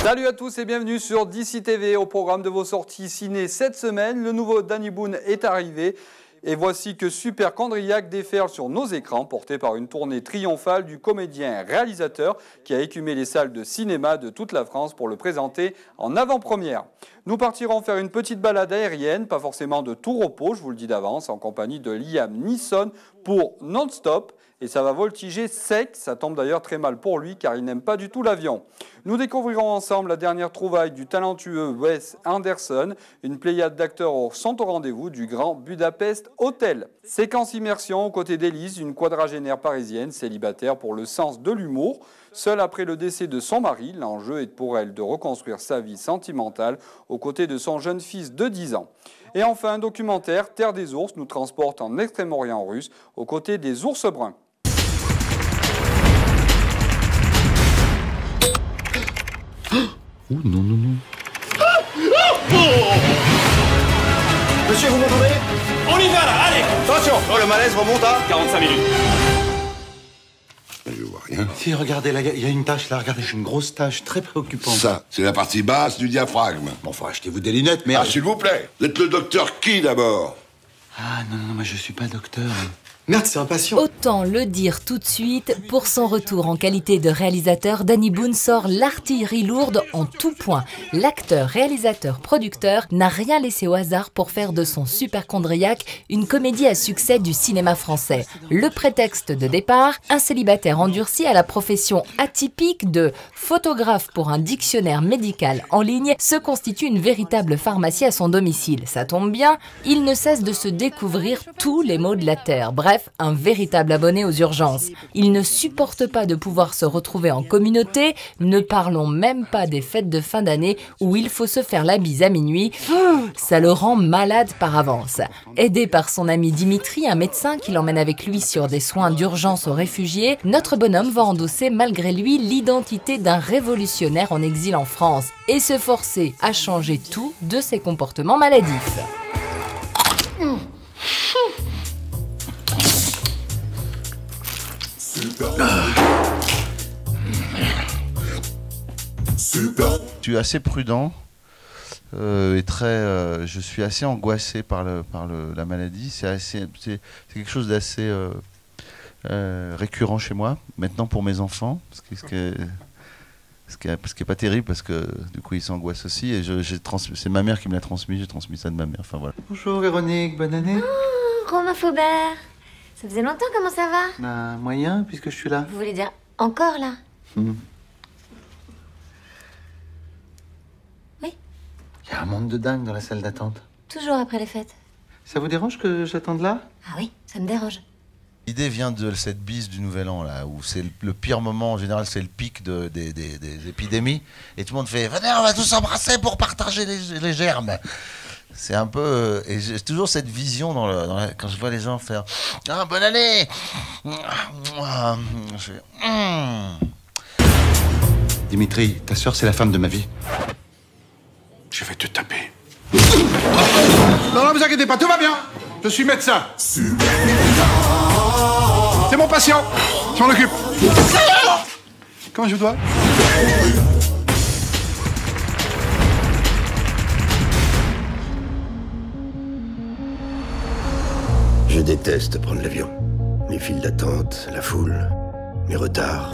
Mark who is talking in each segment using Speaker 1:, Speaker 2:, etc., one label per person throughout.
Speaker 1: Salut à tous et bienvenue sur DC TV. Au programme de vos sorties ciné cette semaine, le nouveau Danny Boone est arrivé. Et voici que Superchondriac déferle sur nos écrans, porté par une tournée triomphale du comédien-réalisateur qui a écumé les salles de cinéma de toute la France pour le présenter en avant-première. Nous partirons faire une petite balade aérienne, pas forcément de tout repos, je vous le dis d'avance, en compagnie de Liam Neeson pour Non-Stop. Et ça va voltiger sec, ça tombe d'ailleurs très mal pour lui car il n'aime pas du tout l'avion. Nous découvrirons ensemble la dernière trouvaille du talentueux Wes Anderson. Une pléiade d'acteurs sont au rendez-vous du Grand Budapest Hotel. Séquence immersion aux côtés d'Élise, une quadragénaire parisienne célibataire pour le sens de l'humour. Seule après le décès de son mari, l'enjeu est pour elle de reconstruire sa vie sentimentale aux côtés de son jeune fils de 10 ans. Et enfin, un documentaire, Terre des ours, nous transporte en Extrême-Orient russe aux côtés des ours bruns.
Speaker 2: Oh non, non, non.
Speaker 3: Monsieur, vous m'entendez?
Speaker 4: On y va là, allez!
Speaker 3: Attention! Oh, le malaise remonte à
Speaker 4: 45 minutes.
Speaker 2: Je vois rien.
Speaker 3: Si, regardez, là, il y a une tache, là, regardez, j'ai une grosse tache très préoccupante.
Speaker 2: Ça, c'est la partie basse du diaphragme.
Speaker 3: Bon, faut achetez-vous des lunettes, mais...
Speaker 2: Ah, s'il vous plaît. Vous êtes le docteur qui, d'abord?
Speaker 3: Ah, non, non, moi, je suis pas docteur. Merde, c'est un patient.
Speaker 5: Autant le dire tout de suite, pour son retour en qualité de réalisateur, Danny Boone sort l'artillerie lourde en tout point. L'acteur, réalisateur, producteur n'a rien laissé au hasard pour faire de son Superchondriac une comédie à succès du cinéma français. Le prétexte de départ, un célibataire endurci à la profession atypique de photographe pour un dictionnaire médical en ligne se constitue une véritable pharmacie à son domicile. Ça tombe bien, il ne cesse de se découvrir tous les maux de la terre. Bref, un véritable abonné aux urgences. Il ne supporte pas de pouvoir se retrouver en communauté, ne parlons même pas des fêtes de fin d'année où il faut se faire la bise à minuit. Ça le rend malade par avance. Aidé par son ami Dimitri, un médecin qui l'emmène avec lui sur des soins d'urgence aux réfugiés, notre bonhomme va endosser malgré lui l'identité d'un révolutionnaire en exil en France et se forcer à changer tout de ses comportements maladifs.
Speaker 6: Je suis assez prudent et très. Je suis assez angoissé par la maladie. C'est quelque chose d'assez récurrent chez moi. Maintenant pour mes enfants, ce qui est pas terrible parce que du coup ils s'angoissent aussi. Et c'est ma mère qui me l'a transmis. J'ai transmis ça de ma mère. Enfin voilà.
Speaker 3: Bonjour Véronique, bonne année.
Speaker 7: Oh, Romain Faubert. Ça faisait longtemps, comment ça va?
Speaker 3: Bah, moyen, puisque je suis là.
Speaker 7: Vous voulez dire encore là? Oui.
Speaker 3: Il y a un monde de dingue dans la salle d'attente.
Speaker 7: Toujours après les fêtes.
Speaker 3: Ça vous dérange que j'attende là?
Speaker 7: Ah oui, ça me dérange.
Speaker 6: L'idée vient de cette bise du Nouvel An, là, où c'est le pire moment, en général, c'est le pic des épidémies. Et tout le monde fait « Venez, on va tous s'embrasser pour partager les germes !» C'est un peu... et j'ai toujours cette vision quand je vois les gens faire « Ah, bonne année !» Je fais
Speaker 3: Dimitri, ta sœur, c'est la femme de ma vie.
Speaker 2: Je vais te taper.
Speaker 8: Non, non, vous inquiétez pas, tout va bien. Je suis médecin. C'est mon patient. Je m'en occupe. Comment je dois?
Speaker 2: Je déteste prendre l'avion. Les files d'attente, la foule, les retards.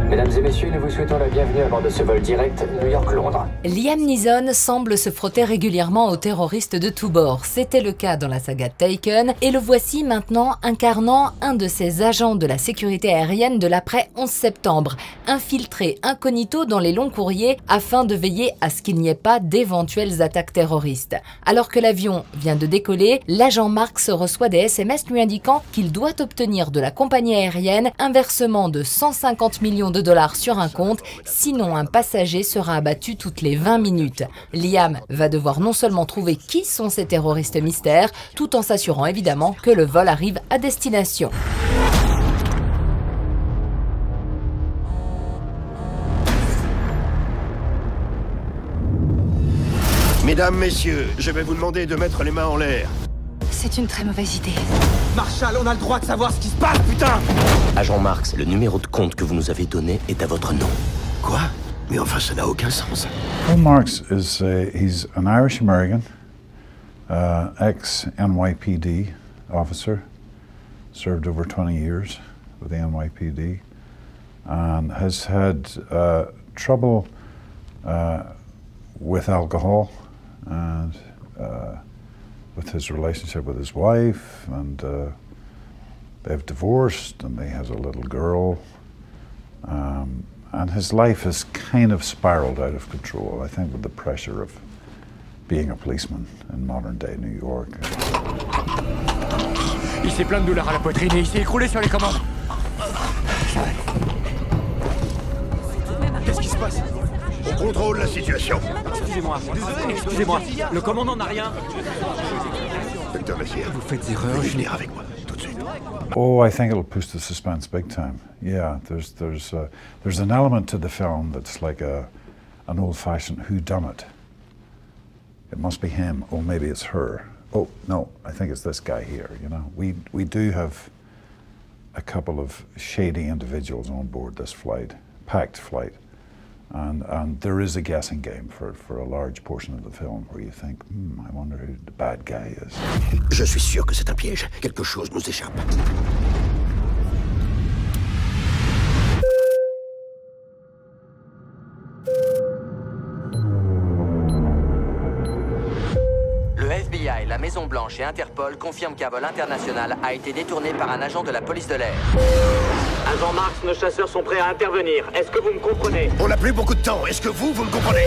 Speaker 9: Mesdames et messieurs, nous vous souhaitons la bienvenue à bord de ce vol direct New York-Londres.
Speaker 5: Liam Neeson semble se frotter régulièrement aux terroristes de tous bords. C'était le cas dans la saga Taken et le voici maintenant incarnant un de ces agents de la sécurité aérienne de l'après 11 septembre, infiltré incognito dans les longs courriers afin de veiller à ce qu'il n'y ait pas d'éventuelles attaques terroristes. Alors que l'avion vient de décoller, l'agent Marks reçoit des SMS lui indiquant qu'il doit obtenir de la compagnie aérienne un versement de 150 millions de dollars sur un compte, sinon un passager sera abattu toutes les 20 minutes. Liam va devoir non seulement trouver qui sont ces terroristes mystères, tout en s'assurant évidemment que le vol arrive à destination.
Speaker 2: Mesdames, messieurs, je vais vous demander de mettre les mains en l'air.
Speaker 7: C'est une très mauvaise idée.
Speaker 4: Marshall, on a le droit de savoir ce qui se passe, putain!
Speaker 9: Agent Marks, le numéro de compte que vous nous avez donné est à votre nom.
Speaker 2: Quoi? Mais enfin, ça n'a aucun sens.
Speaker 10: Paul Marks is he's an Irish American, ex-NYPD officer, served over 20 years with the NYPD, and has had trouble with alcohol and with his relationship with his wife, and they've divorced, and he has a little girl, and his life has kind of spiraled out of control, I think, with the pressure of being a policeman in modern-day New York.
Speaker 4: Il s'est plein de douleurs à la poitrine et il s'est écroulé sur les commandes. Qu'est-ce qui se passe?
Speaker 2: On contrôle la situation.
Speaker 4: Excusez-moi, le commandant n'a rien.
Speaker 2: Docteur Messier, vous faites erreur, je venir avec moi, tout de suite.
Speaker 10: Oh, I think it'll push the suspense big time. Yeah, there's an element to the film that's like an old-fashioned whodunit. It must be him. Oh, maybe it's her. Oh, no, I think it's this guy here, you know. We do have a couple of shady individuals on board this flight, packed flight. And there is a guessing game for a large portion of the film where you think, I wonder who the bad guy is.
Speaker 2: Je suis sûr que c'est un piège. Quelque chose nous échappe.
Speaker 11: Le FBI, la Maison-Blanche et Interpol confirment qu'un vol international a été détourné par un agent de la police de l'air.
Speaker 9: Agent Marks, nos chasseurs sont prêts à intervenir. Est-ce que vous me comprenez?
Speaker 2: On n'a plus beaucoup de temps. Est-ce que vous me comprenez?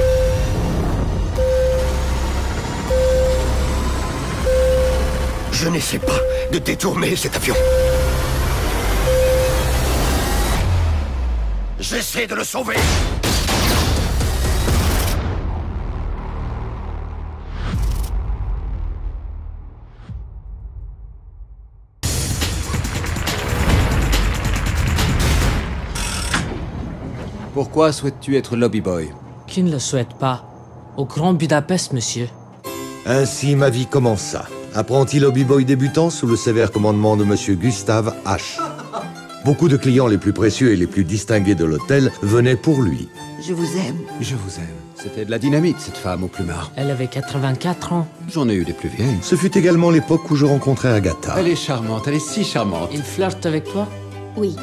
Speaker 2: Je n'essaie pas de détourner cet avion. J'essaie de le sauver.
Speaker 12: Pourquoi souhaites-tu être lobby boy?
Speaker 13: Qui ne le souhaite pas? Au Grand Budapest, monsieur.
Speaker 14: Ainsi ma vie commença. Apprenti lobby boy débutant sous le sévère commandement de monsieur Gustave H. Beaucoup de clients les plus précieux et les plus distingués de l'hôtel venaient pour lui.
Speaker 15: Je vous aime.
Speaker 12: Je vous aime. C'était de la dynamite, cette femme au plumard.
Speaker 13: Elle avait 84 ans.
Speaker 12: J'en ai eu des plus vieilles.
Speaker 14: Ce fut également l'époque où je rencontrai Agatha.
Speaker 12: Elle est charmante, elle est si charmante.
Speaker 13: Il flirte avec toi?
Speaker 15: Oui.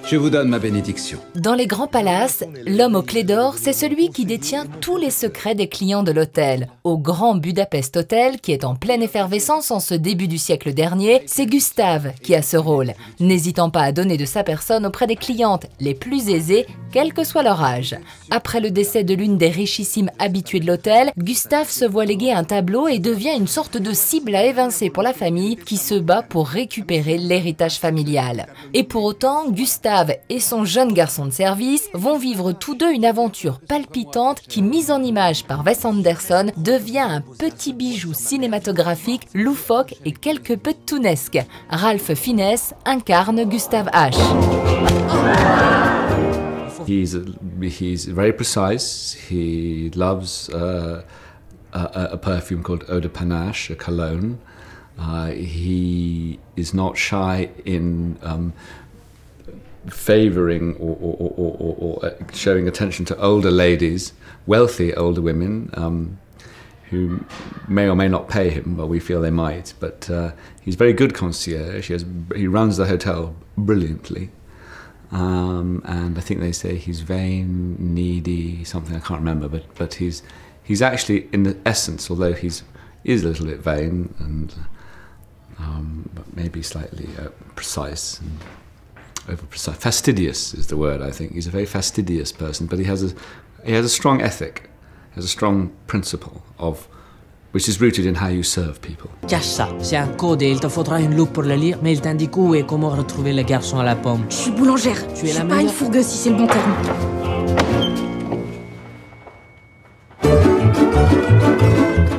Speaker 12: Je vous donne ma bénédiction.
Speaker 5: Dans les grands palaces, l'homme aux clés d'or, c'est celui qui détient tous les secrets des clients de l'hôtel. Au Grand Budapest Hotel, qui est en pleine effervescence en ce début du siècle dernier, c'est Gustave qui a ce rôle, n'hésitant pas à donner de sa personne auprès des clientes les plus aisées, quel que soit leur âge. Après le décès de l'une des richissimes habituées de l'hôtel, Gustave se voit léguer un tableau et devient une sorte de cible à évincer pour la famille qui se bat pour récupérer l'héritage familial. Et pour autant, Gustave et son jeune garçon de service vont vivre tous deux une aventure palpitante qui, mise en image par Wes Anderson, devient un petit bijou cinématographique, loufoque et quelque peu tounesque. Ralph Fiennes incarne Gustave H.
Speaker 16: He's very precise. He loves a perfume called Eau de Panache, a cologne. He is not shy in favouring or showing attention to older ladies, wealthy older women, who may or may not pay him, but we feel they might. But he's very good concierge. He runs the hotel brilliantly. And I think they say he's vain, needy, something I can't remember, but he's actually, in the essence, although he is a little bit vain and but maybe slightly precise and over-precise. Fastidious is the word, I think. He's a very fastidious person, but he has a strong ethic, has a strong principle which is rooted in how you serve people.
Speaker 13: Cache ça, c'est un code et il te faudra une loupe pour le lire, mais il t'indique où et comment retrouver le garçon à la pomme.
Speaker 15: Je suis boulangère.
Speaker 13: Tu es la
Speaker 15: pas une fourgueuse si c'est le bon terme.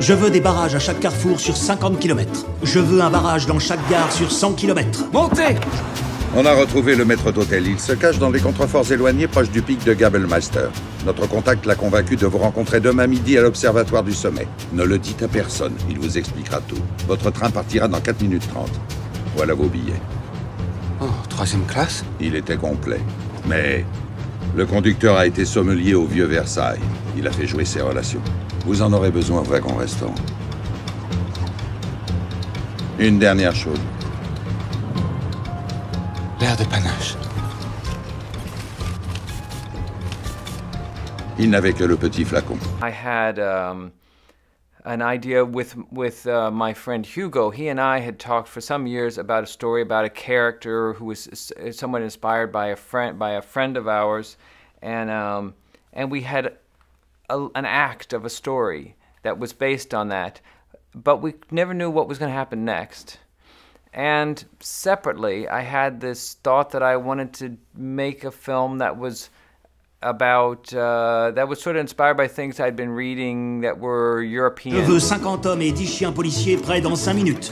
Speaker 17: Je veux des barrages à chaque carrefour sur 50 km. Je veux un barrage dans chaque gare sur 100 km.
Speaker 18: Montez! On a retrouvé le maître d'hôtel. Il se cache dans les contreforts éloignés proches du pic de Gabelmeister. Notre contact l'a convaincu de vous rencontrer demain midi à l'observatoire du sommet. Ne le dites à personne, il vous expliquera tout. Votre train partira dans 4 minutes 30. Voilà vos billets.
Speaker 12: Oh, 3e classe?
Speaker 18: Il était complet. Mais Le conducteur a été sommelier au Vieux Versailles. Il a fait jouer ses relations. Vous en aurez besoin au wagon-restaurant. Une dernière chose.
Speaker 3: L'air de panache.
Speaker 18: Il n'avait que le petit flacon.
Speaker 19: I had an idea with my friend Hugo. He and I had talked for some years about a story about a character who was somewhat inspired by a friend of ours, and we had an act of a story that was based on that, but we never knew what was going to happen next. And separately, I had this thought that I wanted to make a film that was about that was sort of inspired by things I'd been reading that were European.
Speaker 17: Je veux 50 hommes et 10 chiens policiers prêts dans 5 minutes.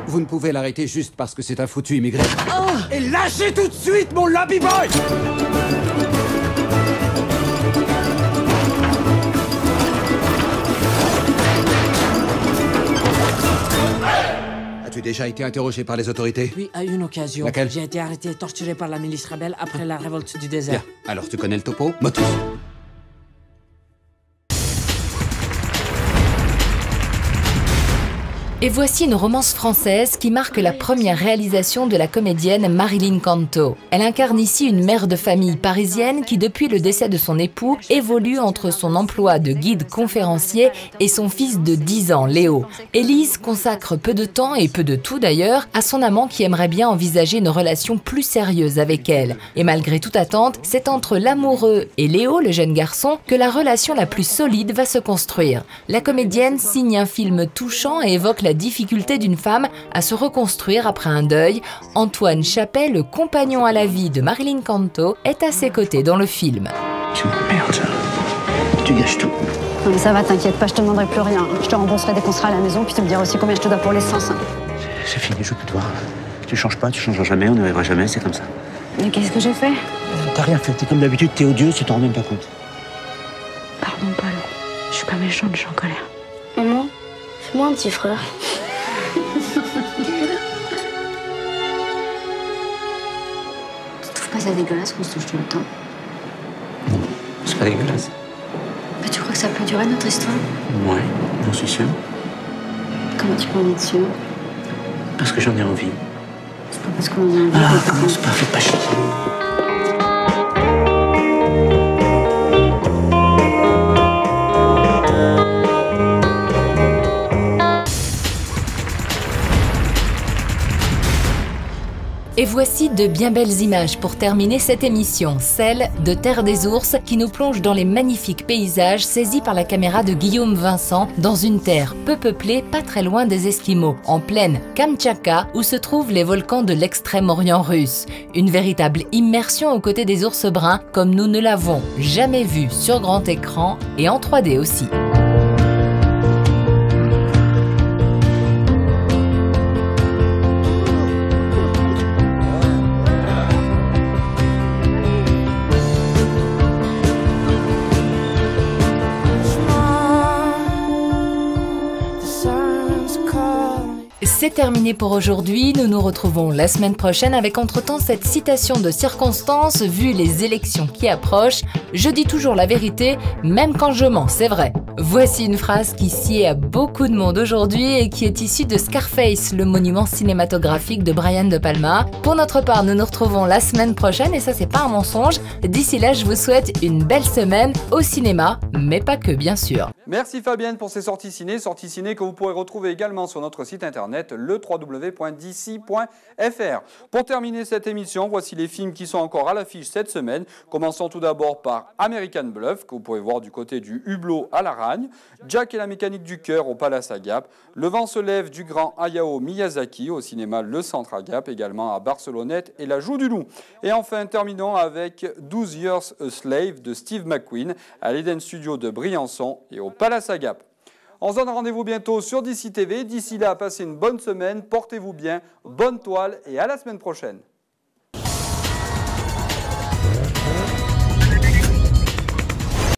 Speaker 12: Vous ne pouvez l'arrêter juste parce que c'est un foutu immigré.
Speaker 4: Oh, et lâchez tout de suite mon Lappy Boy!
Speaker 12: As-tu déjà été interrogé par les autorités?
Speaker 13: Oui, à une occasion.
Speaker 12: Laquelle?
Speaker 13: J'ai été arrêté et torturé par la milice rebelle après la révolte du désert.
Speaker 12: Bien. Alors tu connais le topo? Motus.
Speaker 5: Et voici une romance française qui marque la première réalisation de la comédienne Marilyn Canto. Elle incarne ici une mère de famille parisienne qui, depuis le décès de son époux, évolue entre son emploi de guide conférencier et son fils de 10 ans, Léo. Élise consacre peu de temps, et peu de tout d'ailleurs, à son amant qui aimerait bien envisager une relation plus sérieuse avec elle. Et malgré toute attente, c'est entre l'amoureux et Léo, le jeune garçon, que la relation la plus solide va se construire. La comédienne signe un film touchant et évoque la difficulté d'une femme à se reconstruire après un deuil. Antoine Chappet, le compagnon à la vie de Marilyn Canto, est à ses côtés dans le film.
Speaker 20: Tu m'emmerdes, tu gâches tout.
Speaker 15: Non mais ça va, t'inquiète pas, je te demanderai plus rien. Je te rembourserai dès qu'on sera à la maison, puis tu me diras aussi combien je te dois pour l'essence.
Speaker 20: C'est fini, je veux plus te voir. Tu changes pas, tu changeras jamais, on n'y arrivera jamais, c'est comme ça.
Speaker 15: Mais qu'est-ce que j'ai fait?
Speaker 20: T'as rien fait, t'es comme d'habitude, t'es odieuse, tu t'en rends même pas compte.
Speaker 15: Pardon, Paul. Je suis pas méchante, je suis en colère.
Speaker 7: Maman, fais-moi un petit frère.
Speaker 15: Tu trouves pas ça dégueulasse qu'on se touche tout le temps?
Speaker 20: Non, c'est pas dégueulasse.
Speaker 15: Mais tu crois que ça peut durer notre histoire?
Speaker 20: Ouais, j'en suis sûr.
Speaker 15: Comment tu peux en être sûr?
Speaker 20: Parce que j'en ai envie.
Speaker 15: C'est pas parce qu'on en a envie.
Speaker 20: Ah, commence pas, fais pas chier.
Speaker 5: Et voici de bien belles images pour terminer cette émission, celle de Terre des ours qui nous plonge dans les magnifiques paysages saisis par la caméra de Guillaume Vincent dans une terre peu peuplée, pas très loin des Esquimaux, en pleine Kamtchatka où se trouvent les volcans de l'extrême-orient russe. Une véritable immersion aux côtés des ours bruns comme nous ne l'avons jamais vu sur grand écran et en 3D aussi. C'est terminé pour aujourd'hui, nous nous retrouvons la semaine prochaine avec entre-temps cette citation de circonstance vu les élections qui approchent. Je dis toujours la vérité, même quand je mens, c'est vrai. Voici une phrase qui sied à beaucoup de monde aujourd'hui et qui est issue de Scarface, le monument cinématographique de Brian De Palma. Pour notre part, nous nous retrouvons la semaine prochaine et ça c'est pas un mensonge. D'ici là, je vous souhaite une belle semaine au cinéma, mais pas que bien sûr.
Speaker 1: Merci Fabienne pour ces sorties ciné que vous pourrez retrouver également sur notre site internet le www.dc.fr. Pour terminer cette émission, voici les films qui sont encore à l'affiche cette semaine. Commençons tout d'abord par American Bluff, que vous pouvez voir du côté du Hublot à l'Aragne, Jack et la mécanique du cœur au Palace à Gap, Le vent se lève du grand Hayao Miyazaki au cinéma Le Centre à Gap, également à Barcelonnette et La Joue du Loup. Et enfin, terminons avec 12 Years a Slave de Steve McQueen à l'Eden Studio de Briançon et au Palace à Gap. On se donne rendez-vous bientôt sur DC TV. D'ici là, passez une bonne semaine, portez-vous bien, bonne toile et à la semaine prochaine.